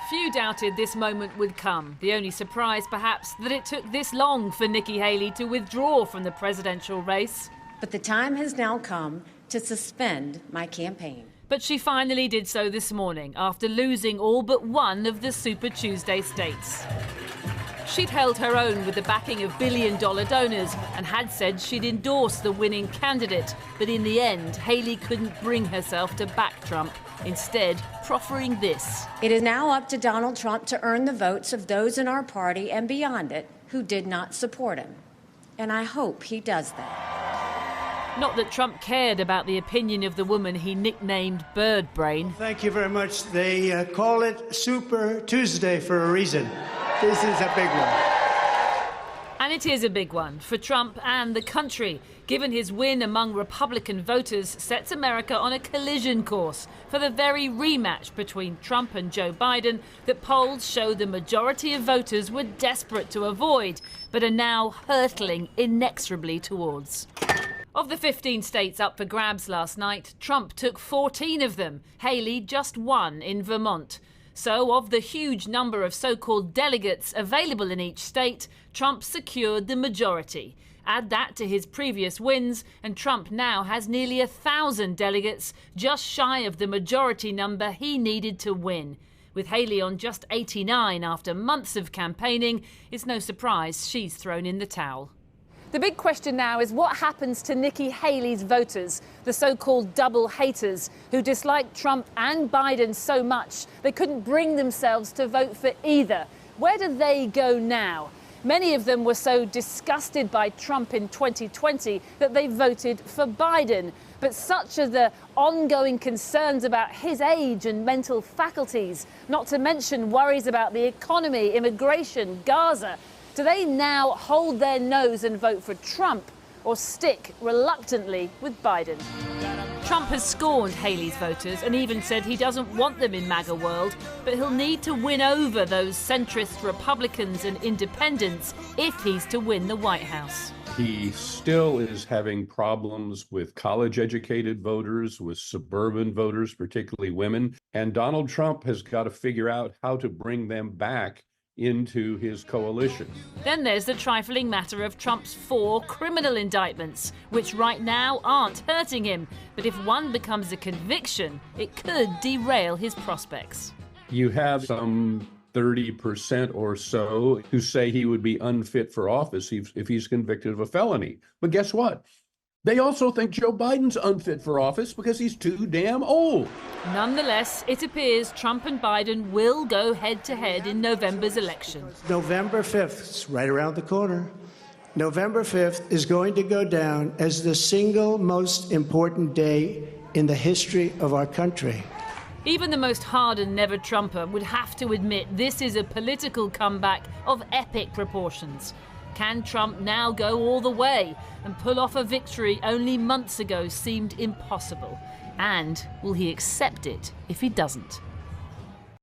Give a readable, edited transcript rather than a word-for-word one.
Few doubted this moment would come. The only surprise, perhaps, that it took this long for Nikki Haley to withdraw from the presidential race. But the time has now come to suspend my campaign. But she finally did so this morning after losing all but one of the Super Tuesday states. She'd held her own with the backing of billion-dollar donors and had said she'd endorse the winning candidate. But in the end, Haley couldn't bring herself to back Trump, instead proffering this. It is now up to Donald Trump to earn the votes of those in our party and beyond it who did not support him. And I hope he does that. Not that Trump cared about the opinion of the woman he nicknamed Bird Brain. Thank you very much. They call it Super Tuesday for a reason. This is a big one. And it is a big one for Trump and the country, given his win among Republican voters sets America on a collision course for the very rematch between Trump and Joe Biden that polls show the majority of voters were desperate to avoid, but are now hurtling inexorably towards. Of the 15 states up for grabs last night, Trump took 14 of them. Haley just one in Vermont. So, of the huge number of so-called delegates available in each state, Trump secured the majority. Add that to his previous wins, and Trump now has nearly 1,000 delegates, just shy of the majority number he needed to win. With Haley on just 89 after months of campaigning, it's no surprise she's thrown in the towel. The big question now is what happens to Nikki Haley's voters, the so-called double haters, who dislike Trump and Biden so much they couldn't bring themselves to vote for either. Where do they go now? Many of them were so disgusted by Trump in 2020 that they voted for Biden. But such are the ongoing concerns about his age and mental faculties, not to mention worries about the economy, immigration, Gaza. Do they now hold their nose and vote for Trump or stick reluctantly with Biden? Trump has scorned Haley's voters and even said he doesn't want them in MAGA world, but he'll need to win over those centrist Republicans and independents if he's to win the White House. He still is having problems with college-educated voters, with suburban voters, particularly women, and Donald Trump has got to figure out how to bring them back into his coalition. Then there's the trifling matter of Trump's 4 criminal indictments, which right now aren't hurting him. But if one becomes a conviction, it could derail his prospects. You have some 30% or so who say he would be unfit for office if he's convicted of a felony. But guess what? They also think Joe Biden's unfit for office because he's too damn old. Nonetheless, it appears Trump and Biden will go head-to-head in November's election. November 5th, it's right around the corner. November 5th is going to go down as the single most important day in the history of our country. Even the most hardened never-Trumper would have to admit this is a political comeback of epic proportions. Can Trump now go all the way and pull off a victory only months ago seemed impossible? And will he accept it if he doesn't?